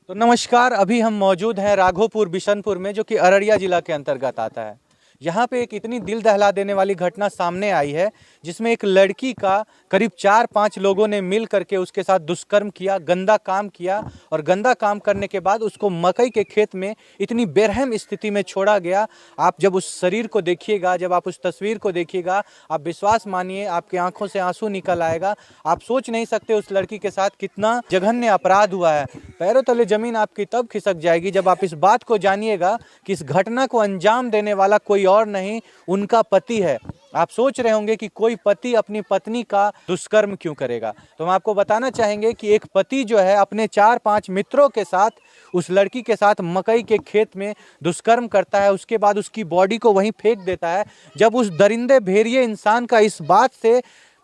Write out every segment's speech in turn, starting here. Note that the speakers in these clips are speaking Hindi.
तो नमस्कार, अभी हम मौजूद हैं राघोपुर बिशनपुर में, जो कि अररिया जिला के अंतर्गत आता है। यहाँ पे एक इतनी दिल दहला देने वाली घटना सामने आई है, जिसमें एक लड़की का करीब 4-5 लोगों ने मिल करके उसके साथ दुष्कर्म किया, गंदा काम किया। और गंदा काम करने के बाद उसको मकई के खेत में इतनी बेरहम स्थिति में छोड़ा गया। आप जब उस शरीर को देखिएगा, जब आप उस तस्वीर को देखिएगा, आप विश्वास मानिए आपकी आंखों से आंसू निकल आएगा। आप सोच नहीं सकते उस लड़की के साथ कितना जघन्य अपराध हुआ है। पैरों तले जमीन आपकी तब खिसक जाएगी जब आप इस बात को जानिएगा कि इस घटना को अंजाम देने वाला कोई और नहीं, उनका पति है। आप सोच रहे होंगे कि कोई पति अपनी पत्नी का दुष्कर्म क्यों करेगा। तो हम आपको बताना चाहेंगे कि एक पति जो है अपने 4-5 मित्रों के साथ उस लड़की के साथ मकई के खेत में दुष्कर्म करता है। उसके बाद उसकी बॉडी को वहीं फेंक देता है। जब उस दरिंदे भेड़िए इंसान का इस बात से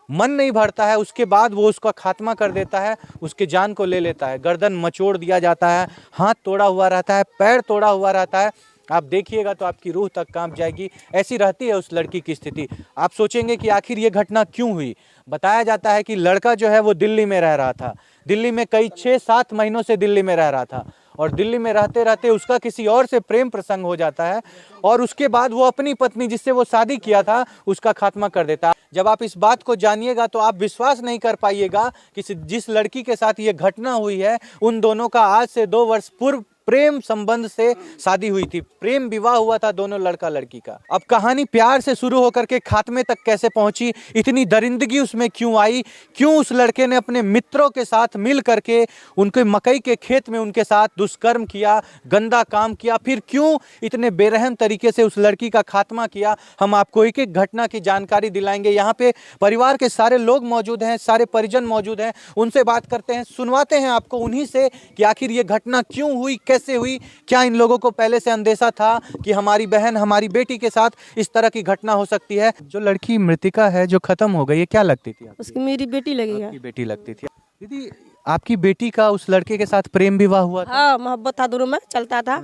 मन नहीं भरता है, उसके बाद वो उसका खात्मा कर देता है, उसके जान को ले लेता है। गर्दन मचोड़ दिया जाता है, हाथ तोड़ा हुआ रहता है, पैर तोड़ा हुआ रहता है। आप देखिएगा तो आपकी रूह तक कांप जाएगी। ऐसी रहती है उस लड़की की स्थिति। आप सोचेंगे कि आखिर ये घटना क्यों हुई। बताया जाता है कि लड़का जो है वो दिल्ली में रह रहा था। दिल्ली में कई 6-7 महीनों से दिल्ली में रह रहा था और दिल्ली में रहते रहते उसका किसी और से प्रेम प्रसंग हो जाता है और उसके बाद वो अपनी पत्नी जिससे वो शादी किया था उसका खात्मा कर देता है। जब आप इस बात को जानिएगा तो आप विश्वास नहीं कर पाइएगा कि जिस लड़की के साथ ये घटना हुई है उन दोनों का आज से 2 वर्ष पूर्व प्रेम संबंध से शादी हुई थी। प्रेम विवाह हुआ था दोनों लड़का लड़की का। अब कहानी प्यार से शुरू होकर के खात्मे तक कैसे पहुंची, इतनी दरिंदगी उसमें क्यों आई, क्यों उस लड़के ने अपने मित्रों के साथ मिल करके उनके मकई के खेत में उनके साथ दुष्कर्म किया, गंदा काम किया, फिर क्यों इतने बेरहम तरीके से उस लड़की का खात्मा किया, हम आपको एक एक घटना की जानकारी दिलाएंगे। यहाँ पे परिवार के सारे लोग मौजूद हैं, सारे परिजन मौजूद हैं, उनसे बात करते हैं, सुनवाते हैं आपको उन्हीं से कि आखिर ये घटना क्यों हुई, कैसे हुई। क्या इन लोगों को पहले से अंदेशा था कि हमारी बहन, हमारी बेटी के साथ इस तरह की घटना हो सकती है। जो लड़की मृतिका है जो खत्म हो गई है, क्या लगती थी आपकी? उसकी मेरी बेटी लगी है। आपकी बेटी लगती थी। दीदी, आपकी बेटी का उस लड़के के साथ प्रेम विवाह हुआ था? हाँ, मोहब्बत था, दोनों में चलता था।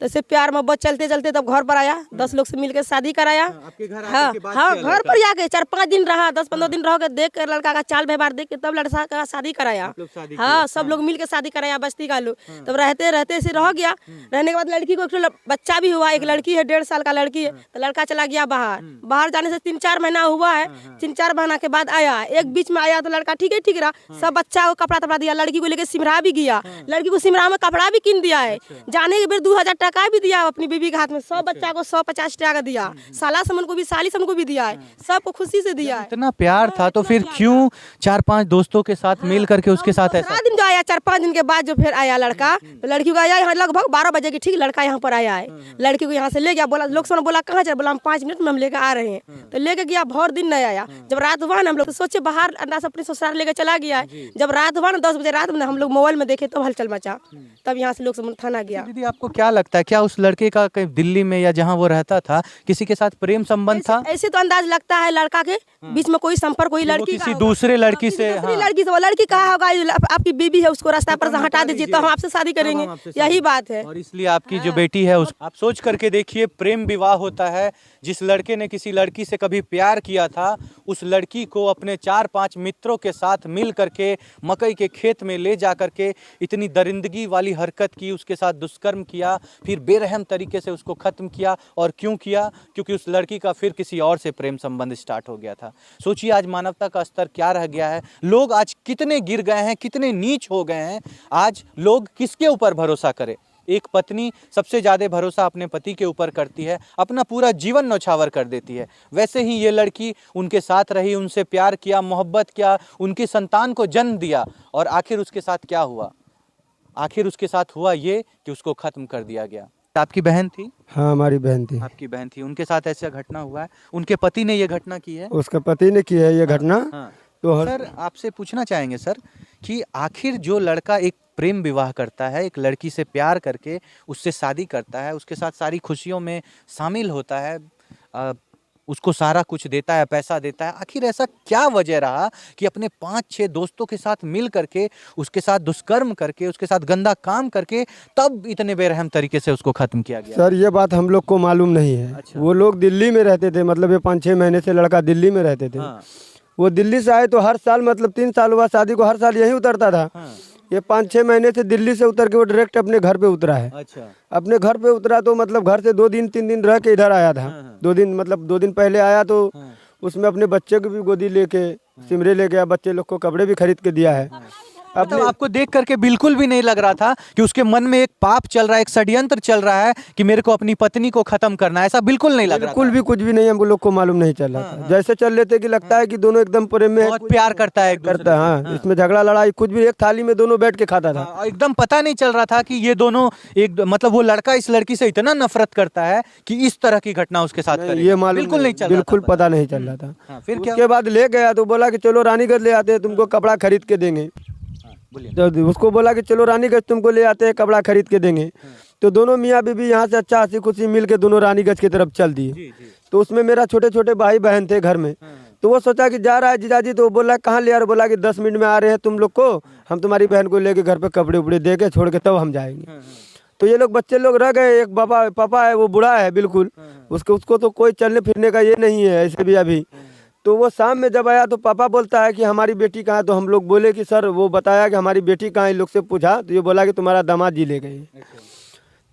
जैसे प्यार मोहब्बत चलते चलते तब घर पर आया, 10 लोग से मिलकर शादी कराया। आपके घर हाँ हाँ, घर पर आके 4-5 दिन रहा, 10-15 दिन रह के देख कर लड़का का चाल व्यवहार देख के तब लड़का का शादी कराया। हाँ, सब लोग मिलकर शादी कराया, बस्ती का लोग। तब रहते रहते ऐसे रह गया। रहने के बाद लड़की को एक बच्चा भी हुआ, एक लड़की है, 1.5 साल का लड़की है। तो लड़का चला गया बाहर। बाहर जाने से 3-4 महीना हुआ है। 3-4 महीना के बाद आया, एक बीच में आया तो लड़का ठीक रहा। सब बच्चा को कपड़ा तपड़ा दिया, लड़की को लेकर सिमरा भी गया। लड़की को सिमरा में कपड़ा भी किन दिया है। जाने के फिर 2000 टका भी दिया अपनी बीबी के हाथ में। सब बच्चा को 150 टका दिया, साला समन को भी, साली समन को भी दिया है, सबको खुशी से दिया है। इतना प्यार था तो फिर क्यों 4-5 दोस्तों के साथ मिल करके उसके साथ ऐसा? दिन जो आया, 4-5 दिन के बाद जो फिर आया लड़का, तो लड़की को आया यहाँ लगभग 12 बजे की, ठीक लड़का यहाँ पर आया है। लड़की को यहाँ से ले गया, बोला लोग समझ, बोला कहाँ चल, बोला हम 5 मिनट में हम लेकर आ रहे हैं। तो लेके गया, बहुत दिन नहीं आया। जब रात हुआ ना, हम लोग तो सोचे बाहर अंदाज अपने ससुराल लेकर चला गया है। जब रात हुआ ना 10 बजे रात में, हम लोग मोबाइल में देखे तो हलचल मचा, तब यहाँ से लोग सब थाना गया। दीदी, आपको क्या लगता है, क्या उस लड़के का कहीं दिल्ली में या जहाँ वो रहता था किसी के साथ प्रेम संबंध था? ऐसे तो अंदाज लगता है लड़का के बीच में कोई संपर्क, कोई लड़की किसी दूसरे लड़की से। लड़की से, वो लड़की कहा होगा आपकी बीबी है, उसको रास्ता पर से हटा दीजिए तो हम आपसे शादी करेंगे, यही बात है। और इसलिए आपकी जो बेटी है आप सोच करके देखिए, प्रेम विवाह होता है। जिस लड़के ने किसी लड़की से कभी प्यार किया था, उस लड़की को अपने 4-5 मित्रों के साथ मिल करके मकई के खेत में ले जा करके इतनी दरिंदगी वाली हरकत की, उसके साथ दुष्कर्म किया, फिर बेरहम तरीके से उसको खत्म किया। और क्यों किया? क्योंकि उस लड़की का फिर किसी और से प्रेम संबंध स्टार्ट हो गया था। सोचिए आज मानवता का स्तर क्या रह गया है। लोग आज कितने गिर गए हैं, कितने नीच हो गए हैं। आज लोग किसके ऊपर भरोसा करें? एक पत्नी सबसे ज़्यादा भरोसा अपने पति के ऊपर करती है, अपना पूरा जीवन नौछावर कर देती है। वैसे ही ये लड़की उनके साथ रही, उनसे प्यार किया, मोहब्बत किया, उनकी संतान को जन्म दिया और आखिर उसके साथ क्या हुआ? आखिर उसके साथ हुआ ये कि उसको खत्म कर दिया गया। आपकी बहन थी? हाँ, हमारी बहन थी। आपकी बहन थी, उनके साथ ऐसा घटना हुआ है? उनके पति ने ये घटना की है? उसके पति ने की है ये घटना। हाँ। तो सर, आपसे पूछना चाहेंगे सर कि आखिर जो लड़का एक प्रेम विवाह करता है, एक लड़की से प्यार करके उससे शादी करता है, उसके साथ सारी खुशियों में शामिल होता है, उसको सारा कुछ देता है, पैसा देता है, आखिर ऐसा क्या वजह रहा कि अपने 5-6 दोस्तों के साथ मिल करके उसके साथ दुष्कर्म करके, उसके साथ गंदा काम करके तब इतने बेरहम तरीके से उसको खत्म किया गया? सर, ये बात हम लोग को मालूम नहीं है। अच्छा। वो लोग दिल्ली में रहते थे, मतलब ये 5-6 महीने से लड़का दिल्ली में रहते थे। हाँ। वो दिल्ली से आए तो हर साल, मतलब 3 साल हुआ शादी को, हर साल यहीं उतरता था। हाँ। ये 5-6 महीने से दिल्ली से उतर के वो डायरेक्ट अपने घर पे उतरा है। अच्छा। अपने घर पे उतरा तो मतलब घर से 2-3 दिन रह के इधर आया था। 2 दिन पहले आया तो उसमें अपने बच्चे को भी गोदी लेके सिमरे ले गया, बच्चे लोग को कपड़े भी खरीद के दिया है। मतलब आपको देख करके बिल्कुल भी नहीं लग रहा था कि उसके मन में एक पाप चल रहा है, एक षड्यंत्र चल रहा है कि मेरे को अपनी पत्नी को खत्म करना है, ऐसा बिल्कुल नहीं लग रहा था। बिल्कुल भी कुछ भी नहीं, हम लोग को मालूम नहीं चल रहा था। जैसे चल लेते कि लगता है कि दोनों एकदम प्रेम में बहुत प्यार करता है एक दूसरे करता है। हाँ, इसमें झगड़ा लड़ाई कुछ भी, एक थाली में दोनों बैठ के खाता था। और एकदम पता नहीं चल रहा था कि ये दोनों एक मतलब वो लड़का इस लड़की से इतना नफरत करता है कि इस तरह की घटना उसके साथ करेगा। ये मालूम बिल्कुल नहीं चल रहा था, बिल्कुल पता नहीं चल रहा था। फिर क्या उसके बाद ले गया तो बोला कि चलो रानीगंज ले आते हैं, तुमको कपड़ा खरीद के देंगे। तो उसको बोला कि चलो रानीगंज तुमको ले आते हैं, कपड़ा खरीद के देंगे। तो दोनों मियाँ बीबी यहाँ से अच्छा हंसी खुशी मिल के दोनों रानीगंज की तरफ चल दिए। तो उसमें मेरा छोटे छोटे भाई बहन थे घर में। तो वो सोचा कि जा रहा है जीजाजी, तो वो बोला कहाँ ले आ रहे, बोला कि 10 मिनट में आ रहे हैं तुम लोग को, हम तुम्हारी बहन को लेके घर पे कपड़े उपड़े दे के छोड़ के तब हम जाएंगे। तो ये लोग बच्चे लोग रह गए। एक पापा है वो बूढ़ा है बिल्कुल, उसको तो कोई चलने फिरने का ये नहीं है ऐसे भी अभी। तो वो शाम में जब आया तो पापा बोलता है कि हमारी बेटी कहाँ है। तो हम लोग बोले कि सर, वो बताया कि हमारी बेटी कहाँ है। इन लोग से पूछा तो ये बोला कि तुम्हारा दामाद जी ले गए।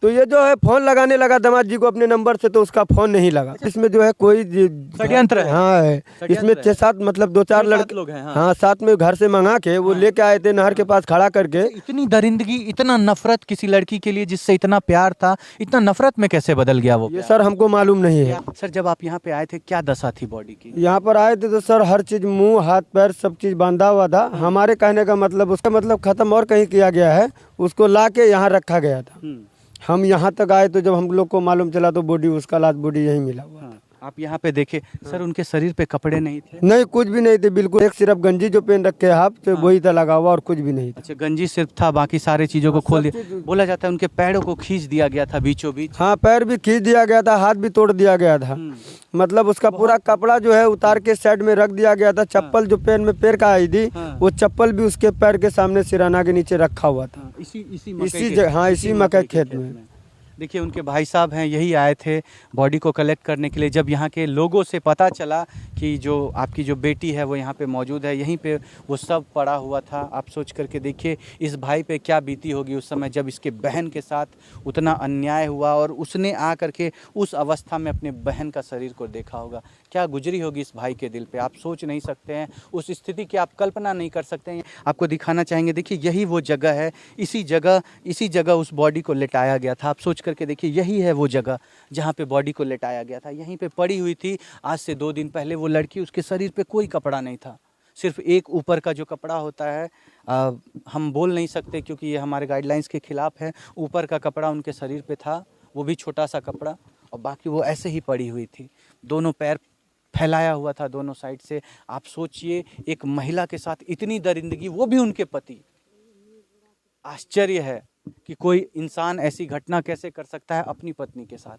तो ये जो है फोन लगाने लगा दामाद जी को अपने नंबर से, तो उसका फोन नहीं लगा। इसमें जो है कोई षड्यंत्र है। हाँ है, इसमें 6-7 मतलब 2-4 लड़के लोग हैं। हाँ साथ में घर से मंगा के वो लेके आए थे नहर के पास खड़ा करके। इतनी दरिंदगी, इतना नफरत किसी लड़की के लिए जिससे इतना प्यार था, इतना नफरत में कैसे बदल गया वो? ये सर हमको मालूम नहीं है। सर जब आप यहाँ पे आए थे क्या दशा थी बॉडी की? यहाँ पर आए थे तो सर हर चीज, मुंह हाथ पैर सब चीज बांधा हुआ था। हमारे कहने का मतलब उसका मतलब खत्म और कहीं किया गया है, उसको ला के यहाँ रखा गया था। हम यहाँ तक आए तो जब हम लोग को मालूम चला तो बॉडी, उसका लाश बॉडी यहीं मिला हुआ था। आप यहाँ पे देखे सर, उनके शरीर पे कपड़े नहीं थे? नहीं, कुछ भी नहीं थे बिल्कुल। एक सिर्फ गंजी जो पहन रखे हाफ तो वही था लगा हुआ, और कुछ भी नहीं था। अच्छा, गंजी सिर्फ था, बाकी सारे चीजों को खोल दिया। बोला जाता है उनके पैरों को खींच दिया गया था बीचों बीच। हाँ, पैर भी खींच दिया गया था, हाथ भी तोड़ दिया गया था। मतलब उसका पूरा कपड़ा जो है उतार के साइड में रख दिया गया था। चप्पल जो पैर में पैर का आई थी, वो चप्पल भी उसके पैर के सामने सिराना के नीचे रखा हुआ था। इसी मकई खेत में। देखिए उनके भाई साहब हैं, यही आए थे बॉडी को कलेक्ट करने के लिए। जब यहाँ के लोगों से पता चला कि जो आपकी जो बेटी है वो यहाँ पे मौजूद है, यहीं पे वो सब पड़ा हुआ था। आप सोच करके देखिए इस भाई पे क्या बीती होगी उस समय जब इसके बहन के साथ उतना अन्याय हुआ और उसने आ करके उस अवस्था में अपने बहन का शरीर को देखा होगा। क्या गुजरी होगी इस भाई के दिल पे, आप सोच नहीं सकते हैं। उस स्थिति की आप कल्पना नहीं कर सकते हैं। आपको दिखाना चाहेंगे, देखिए यही वो जगह है, इसी जगह उस बॉडी को लेटाया गया था। आप सोच करके देखिए, यही है वो जगह जहाँ पे बॉडी को लेटाया गया था। यहीं पे पड़ी हुई थी आज से 2 दिन पहले वो लड़की। उसके शरीर पे कोई कपड़ा नहीं था, सिर्फ एक ऊपर का जो कपड़ा होता है, हम बोल नहीं सकते क्योंकि ये हमारे गाइडलाइंस के खिलाफ है। ऊपर का कपड़ा उनके शरीर पे था, वो भी छोटा सा कपड़ा, और बाकी वो ऐसे ही पड़ी हुई थी। दोनों पैर फैलाया हुआ था दोनों साइड से। आप सोचिए एक महिला के साथ इतनी दरिंदगी, वो भी उनके पति। आश्चर्य है कि कोई इंसान ऐसी घटना कैसे कर सकता है अपनी पत्नी के साथ।